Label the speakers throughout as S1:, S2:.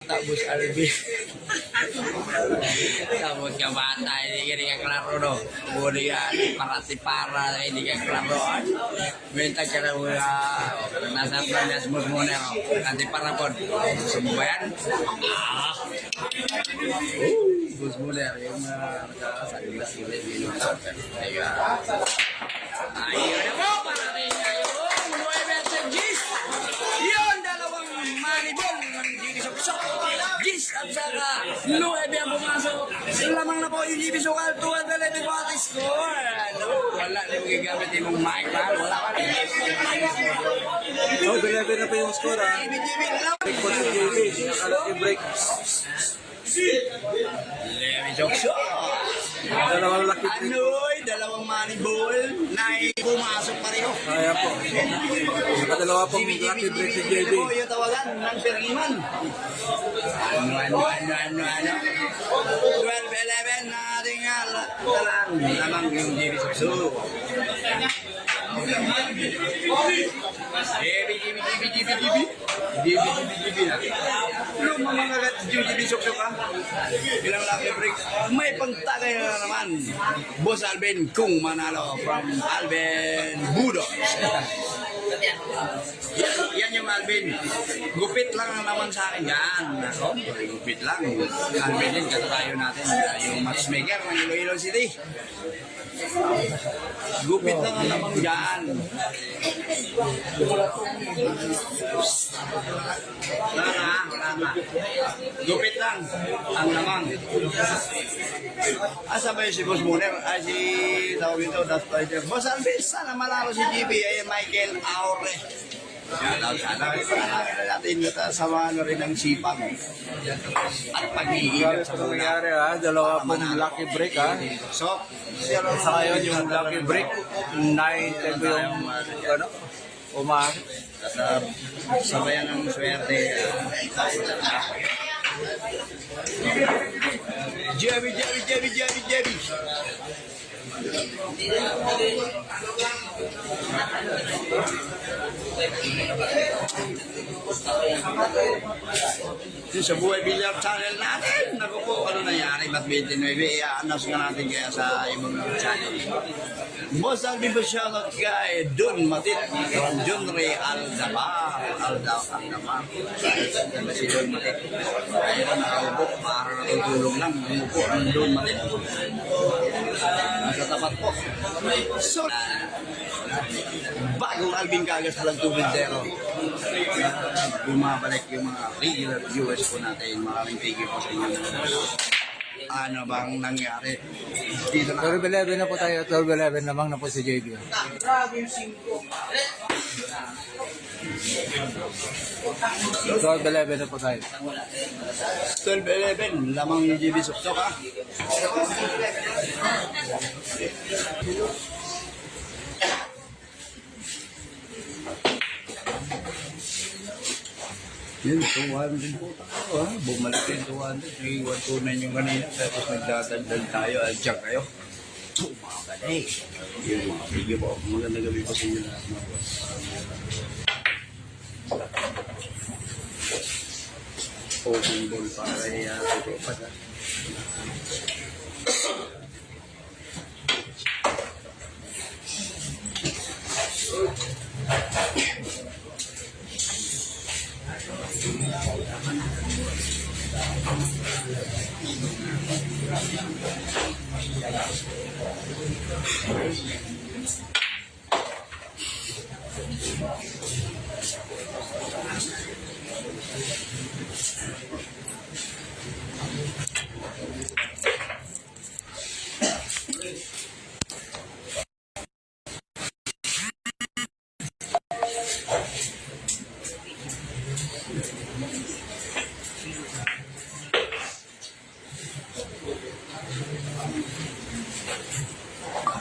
S1: Tapos Albi. Tapos ka bata, hindi ka klaro, no? Budi ka, para, hindi ka klaro. Benta ka na mga nasa planas mo muna, no? Nanti para po. Sumbayan. Bus muna, yung nakasali na sila. Ayun na po, para rin kayo. Yun, dalawang manibol ng Ginisok-sok. Gis at saka Nuebe ang pumasok. Lamang na po yung GB Sokal, 211 po at score. Wala na yung gigamit yung mic, mahal. Wala ka rin.
S2: Oh, 11 na pa yung score, ha? Break po si JB. Nakalaki break.
S1: Ginisok-sok.
S2: Dalawang lucky break.
S1: Anoy, dalawang manibol na pumasok pa rin.
S2: Kaya po. Nakadalawa pong lucky break si JB.
S1: Ito po yung tawagan ng Pergiman. Ano? 12-11 na ating lamang yung GB Sokso. GB na. Ano mga kagat yung GB Sokso ka? Ilang lucky break. May pagtagay na naman. Boss Alvin kung manalo from Alvin Budos. Yan yung Alvin. Gupit lang ang naman sa akin yan. Ako, gupit lang. Alvin din, katayo natin. Yung matchmaker ng Iloilo City. Gupit lang ang naman dyan. Wala na. Gupit lang ang naman. Asa ba yung si Boss Muner? Ay, si tawag ito, Boss Alvin, sana malaro si GB ay Michael Aure. Sana natin samahan na rin ang sipag at pag-iingat sa mga
S2: nangyari, ha? Dalawa pong lucky break, ha?
S1: So,
S2: Sa ngayon, yung lucky break, 9 po yung, umahan.
S1: sabayan ng swerte. Javi. Sa Buhay Bilyar channel natin, naku po, ano nangyari, ba't 29? I-announce nga natin kaya sa ibang channel. Boss Alvin ba shoutout kay Don Matit, from John Ray Aldamar. Si Don Matit. Kaya na nakaupo, para natutulong lang. Umupo ang Don Matit. Nasa tapat po. So, bagong Alvin Kagas lang 2-0. Bumabalik yung mga regular viewers po natin. Maraming thank you po sa inyo. Ano bang nangyari? Dito na.
S2: 12-11 na po tayo. 12-11 lamang na po si JB. 12-11 na po tayo.
S1: 12-11, lamang yung GB Sokso ka. Yun, 200 po tayo, ha? Bumalik yung 200. 129 yung kanina. Tapos nagdadagdag tayo. Diyan kayo. Mga kanay. Yung mga video po. Maganda gabi po sa inyo lahat. Open ball para ito pa sa.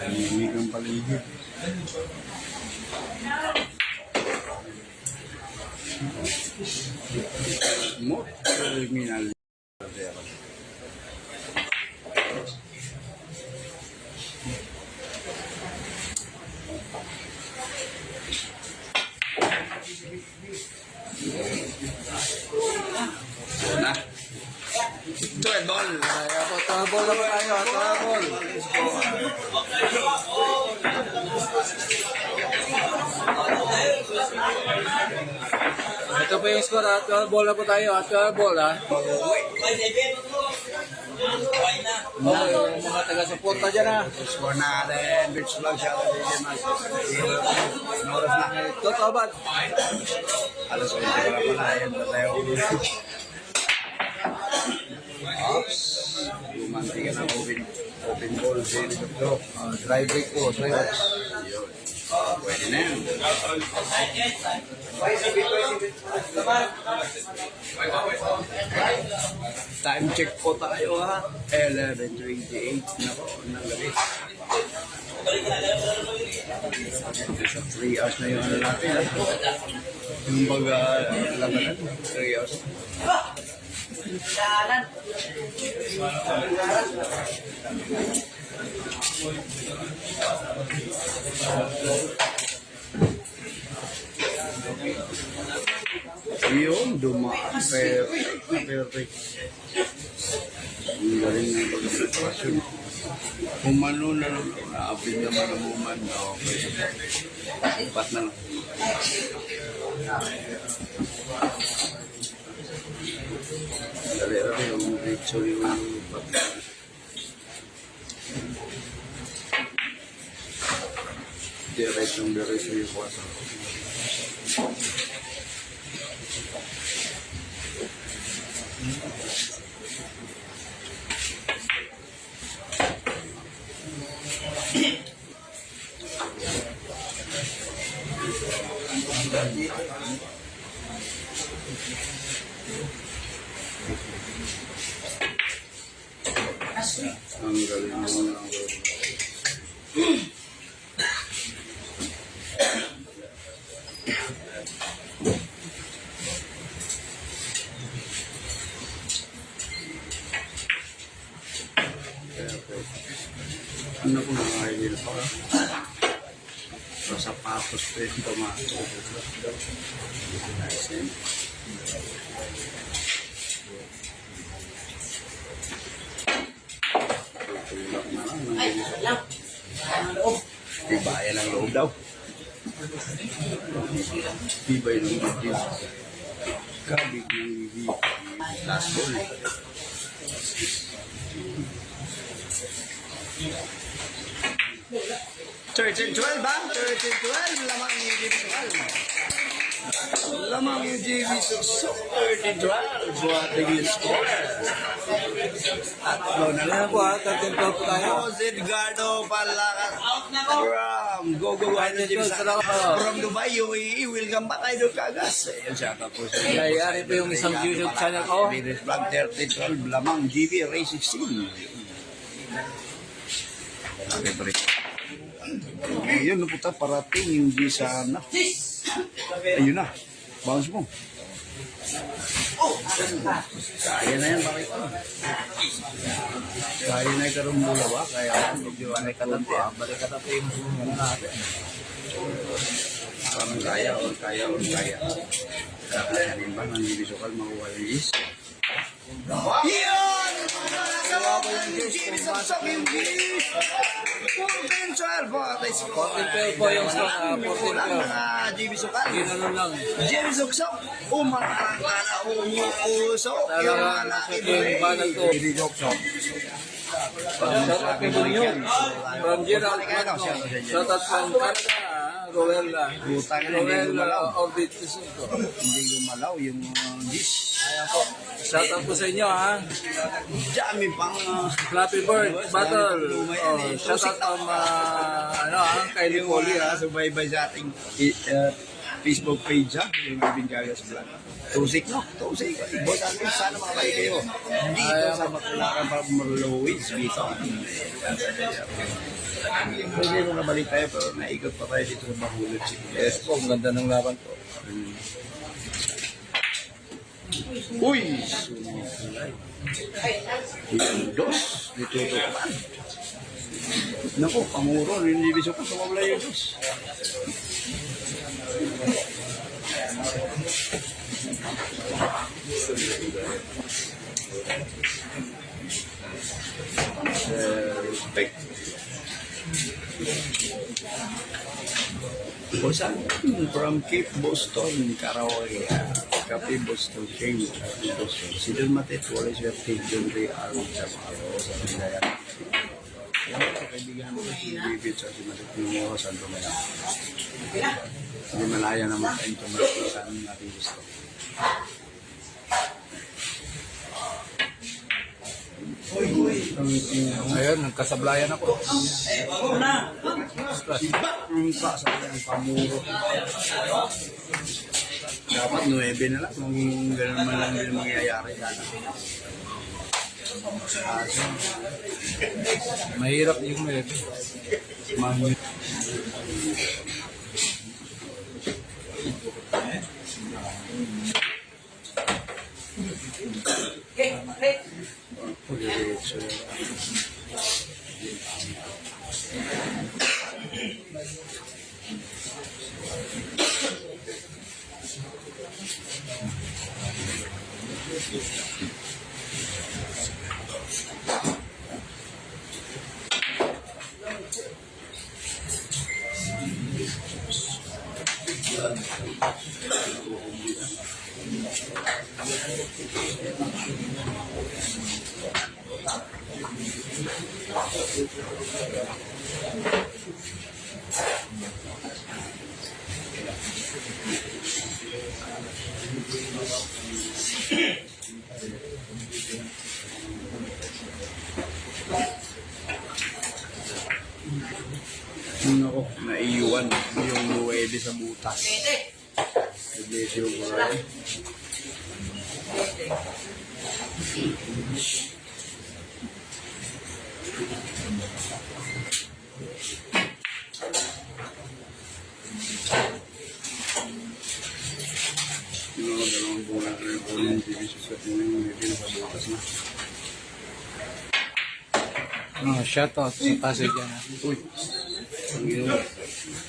S1: Tahimik ang paligid. Mo, terminal. Na. 12 ball.
S2: Kaya po, trouble na po tayo. Trouble. Ito po yung score ha. 12 ball na po tayo. 12 ball ha. Okay, yung mga taga-suporta dyan ha.
S1: Score natin. Bitch vlog siya. Oras na.
S2: Totoo ba?
S1: Alas 20 para pala. Ayan pa tayo. Ops. Gumanti ka ng open ball.
S2: Drive break po. So yun.
S1: Pwede na yan. Time check po tayo ha. 11:28 na po ng gabi. Sa 3 hours na yung ano natin ha. Yung baga labanan. 3 hours. Yun, dumaan. Perfect. Ang galing ng pag-sitwasyon. Umano na lang. Naapin naman ang uman. Okay. Ipat na lang. Dali-dali yung ritual yung diretso yung kuwasa. Ang galing mo ng ano kung nakahihil pa ka? Sa sapatos pa yung tomato. Tutulak na lang. Tibayan ang loob daw. Tibay ng loob. Kabig ng hindi. Last ball. Thirteen 12 ba? 13-12. Lamang yung GB Lamang yung GB Suksok. 13-12. Buhating yung score. At go na lang.
S2: Ayan po ha. 13-12 po tayo.
S1: Jose Edgardo Palacat from from Dubai, UAE. Welcome back, Idol Kagas. Ayun siya po sa
S2: Nangyayari po yung isang YouTube channel ko.
S1: Bilis Vlog 13-12. Lamang GB Ray 16. Okay, break. Ayun, napunta parating yung di sana. Ayun na. Bounce mo. Kaya na yan, bakit ko? Kaya na yung karumbula ba? Kaya medyo anay katanti. Balik katanti yung sumunod natin. Parang kaya. Kaya rin ba nang ibisukal makuha yung is? Yun! Nasawa ko yung G's. Sasok yung G's. 14-12 po.
S2: 14-12 po yung score. 14-12.
S1: GB Sukal.
S2: Ginanon lang.
S1: GB Suksok. Umakakala. Umuusok. Yung
S2: Talaga
S1: malaki
S2: nasa yung banal ko.
S1: GB Suksok.
S2: Shout out kay Bunyo. From Gerald Magno. Shout out from Canada. Rowella.
S1: Butang na hindi
S2: Rowella
S1: gumalaw.
S2: Orbit Isunto.
S1: Hindi gumalaw yung dish.
S2: Ayan po. Shout out po sa inyo ha.
S1: Dami pang
S2: Flappy Bird Battle. Oh, shout out from Kylie Polly ha.
S1: Subaybay sa ating Facebook page ha. Yung Ibin Gagas Vlog. Tusik no? Tusik. Boss Alvin, sana makabalik kayo. Dito sa Matularan para Marlowis. Dito. Pwede mo nabalik tayo pero naikot pa tayo dito sa Bahulod.
S2: Yes po, ang ganda ng laban po.
S1: Uy! Sumisalay. Yung dos. Dito ito pa. Naku, pamuro. Hindi bisok ko sumabla yung dos. Bosan from Cape Boston, Karaoke. Cape Boston, Cape Boston. Si Don Matet, wala siya John Ray Arnold sa sa Pinayan. Yan ang kaibigan ko si David sa si Matet Numo sa Domingo. Hindi malaya naman tayong tumatisan natin gusto.
S2: Ayun, nagkasablayan ako.
S1: Ang sasabihin ng pamuro. Dapat 9 na lang kung gano'n man lang din mangyayari sana.
S2: Mahirap yung maybe.
S1: Nako, naiiwan yung 9 sa butas. Iglesia ko rin. Dalawang bulan na rin po yung division sa pinag-ibig sa butas na.
S2: Shoutout sa Pasig yan.
S1: Uy,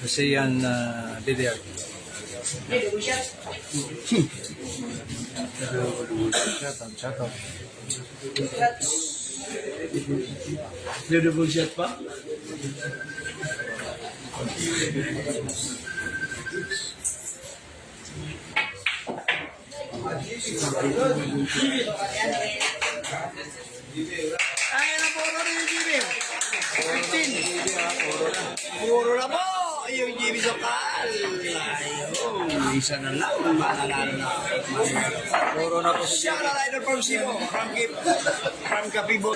S2: Kasi yan, DDR. Shoutout.
S1: double shot pa? Ay, na puro rin yung GB. 15. Puro na po. Yung GB Sokal. Ayun. Isa na lang. Mananalo na.
S2: Puro na po.
S1: Shout out Idol from Cebu. From Capibo.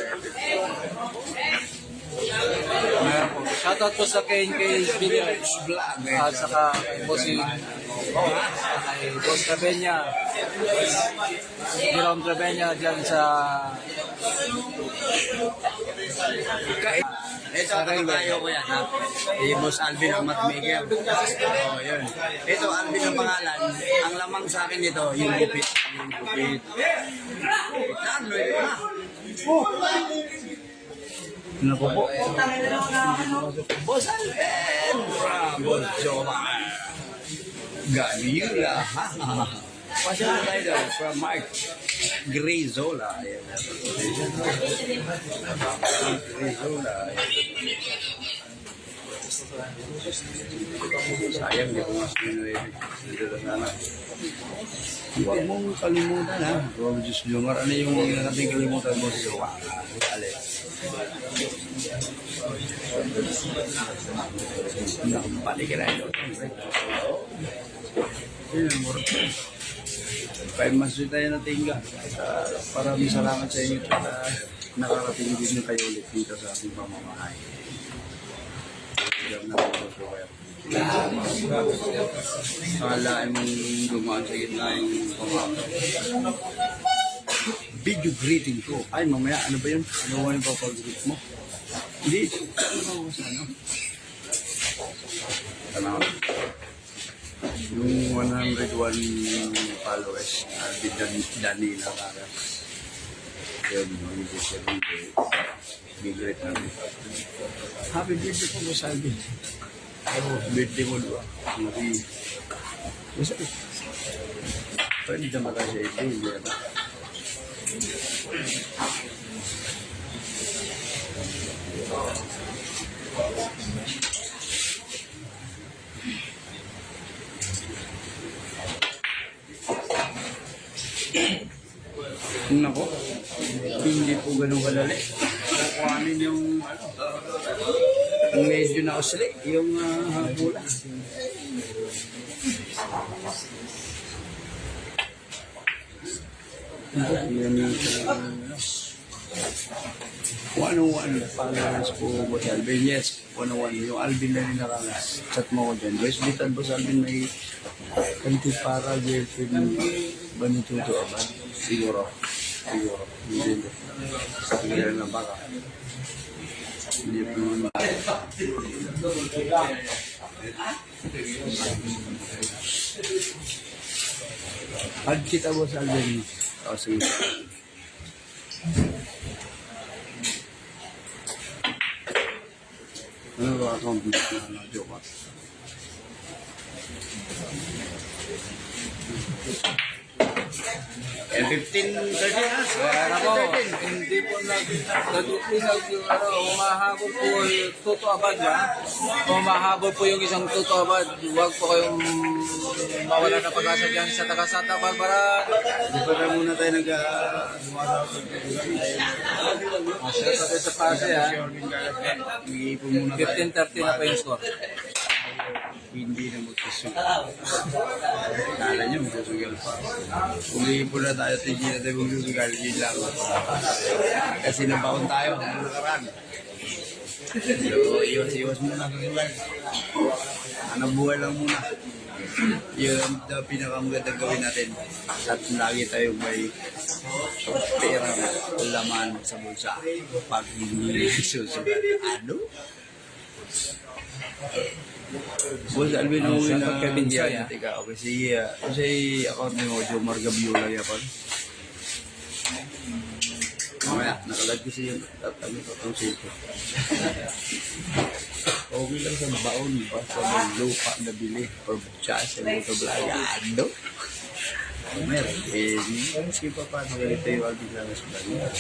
S2: Ayan po. Shoutout po sa KNK Billiards.
S1: Vlog.
S2: At saka kay Bossing. Kay Boss Trevenya. Jerome Trevenya dyan sa
S1: Ito ang tayo ko yan, ha? Si Boss Alvin Amat Miguel. Oh, yun. Ito, Alvin ang pangalan. Ang lamang sa akin nito, yung gupit. Yung gupit. Ano yun, ha? Naku po. Boss Alvin! Bravo, Joma. Galila, ha? Pasya na tayo doon from Mark Grizola. Ayan. Grizola. Sayang, di ko mas minuwebe. Dito na sana. Huwag mong kalimutan, ha? Huwag Diyos Jungar. Ano yung nating kalimutan mo sa Jowa? Alex. Nakapalik ka na ito. Ayan, mura. 5 months din tayo natingga. Maraming salamat sa inyo at nakarating din kayo ulit dito sa ating pamamahay. Alam na po po kayo. Akalain mong dumaan sa gitna yung pamamahay. Video greeting ko. Ay, mamaya, ano ba yun? Ano ba yung papag-greet mo? Hindi. Ano sa ano? Tanaw. Yung 101 followers, Danila Karas. Yun, mag-ibig siya video. Big-great namin. Happy birthday po, Salvi. Birthday mo doon. Masakit. Pwede naman tayo sa ito, hindi na. Nako, hindi po ganun kadali. Kukuhanin yung yung medyo na usli, yung hapula. Yan yung 101 followers po Boss Alvin. Yes, 101. Yung Alvin na rin nakakas. Chat mo ko dyan. Boys, bitan Boss Alvin may kanti para girlfriend ba ni Tuto Abad? Siguro. Hindi. Siguro na baka. Hindi po naman. Add kita Boss Alvin. O, sige. Ano ba akong joke? 15, 13 na.
S2: Ako, hindi po humahabol po yung Tuto Abad yan. Humahabol po yung isang Tuto Abad. Huwag po kayong mawala na pag-asa dyan sa taga Santa Barbara.
S1: Di ba na muna tayo
S2: Masyadong tayo sa pase ha.
S1: Nag-iipon muna tayo.
S2: 15-13 na pa yung score.
S1: Hindi na magsusugal. Kala nyo magsusugal pa. Kung iipon na tayo, hindi na tayo magsusugal. Yun lang. Kasi nabaon tayo. Ano nakaraan? So, iwas muna. Anong buhay lang muna. Yun ang pinakamagandang gawin natin. At lagi tayo may perang laman sa bulsa pag hindi susugal. Ano? Boss Alvin, umuwi na Kevin Diaz. Teka, kasi account mo, Jomar Gabiola yapon. Mamaya, nakalag kasi yung tatami ko itong sito. Okay lang sa baon, basta may lupa na bili or chas sa mga blagado. Meron, sige pa paano ganito yung Alvin lang sa blagado.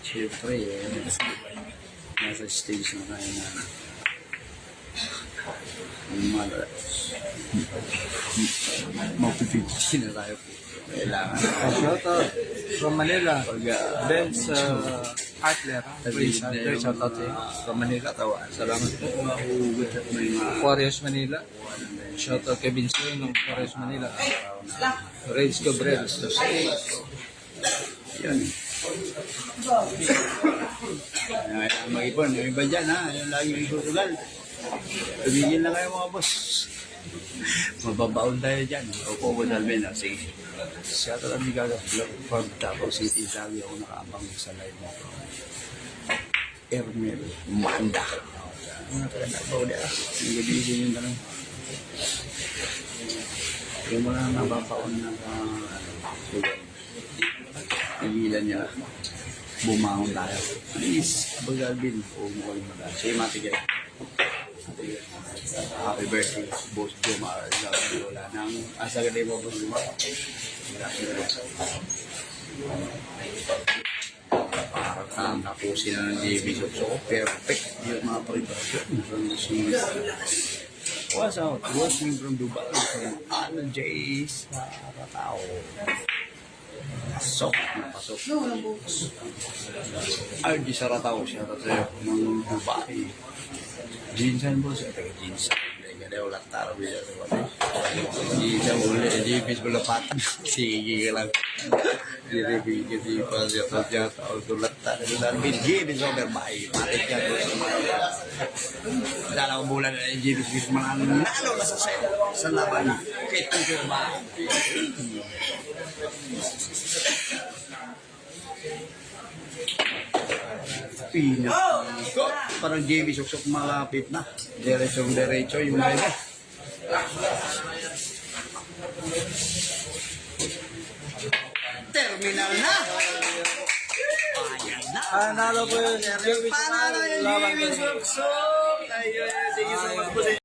S1: Siyempre, nasa stage na tayo na mapipipisi na tayo po. Kailangan
S2: Shout out from Manila.
S1: pag
S2: Benz Adler. Shout out to you.
S1: from Manila tawa. Salamat po kung mahuhugot at may
S2: Aquarius Manila. Shout out kay Vincent ng Aquarius Manila. Rage Gabriel.
S1: yun. Kailangan mag-ipon. Yung iba dyan ha, yung lagi may susugal. Tumigil na kayo mga boss. Mababaon tayo dyan. Opo, Boss Alvin. Sige. Siya talagang may gagawin. From Davao City, sabi ako nakaabang sa live mo. Ermel Manda. Mga taga-Davao na. Yung gabihin yung tanong. Yung mga nababaon na sugal. Nagilan niya. Bumangon tayo. Please, Boss Alvin. O mukhang madalas. Sige, matigay. Happy birthday, Boss Jomar Gabiola ng asa gaday mo, Boss Jomar. Para kang napusin na ng JB so perfect yung mga preparation from the series. What's out? Watching from Dubai. Ano, Jace? Tao. Pasok. Ay, di Saratao siya tayo ng Dubai. Jinsan po siya, taga-jinsan. Ganda ulat taro biya sa wala. Jinsan uli, jibis balapatan. Sige lang. Jadi kasi pa siya siya ulat taro. Dan jibis over bahay. Matik yan. Dalang bulan na jibis mga nalo na sa laban. Kahit kung ba. Pinako. Parang JB suksok malapit na. Diretso yung live. Terminal na. Ayan na.
S2: Panalo po yun.
S1: Panalo yung JB suksok. Ayun, sige sa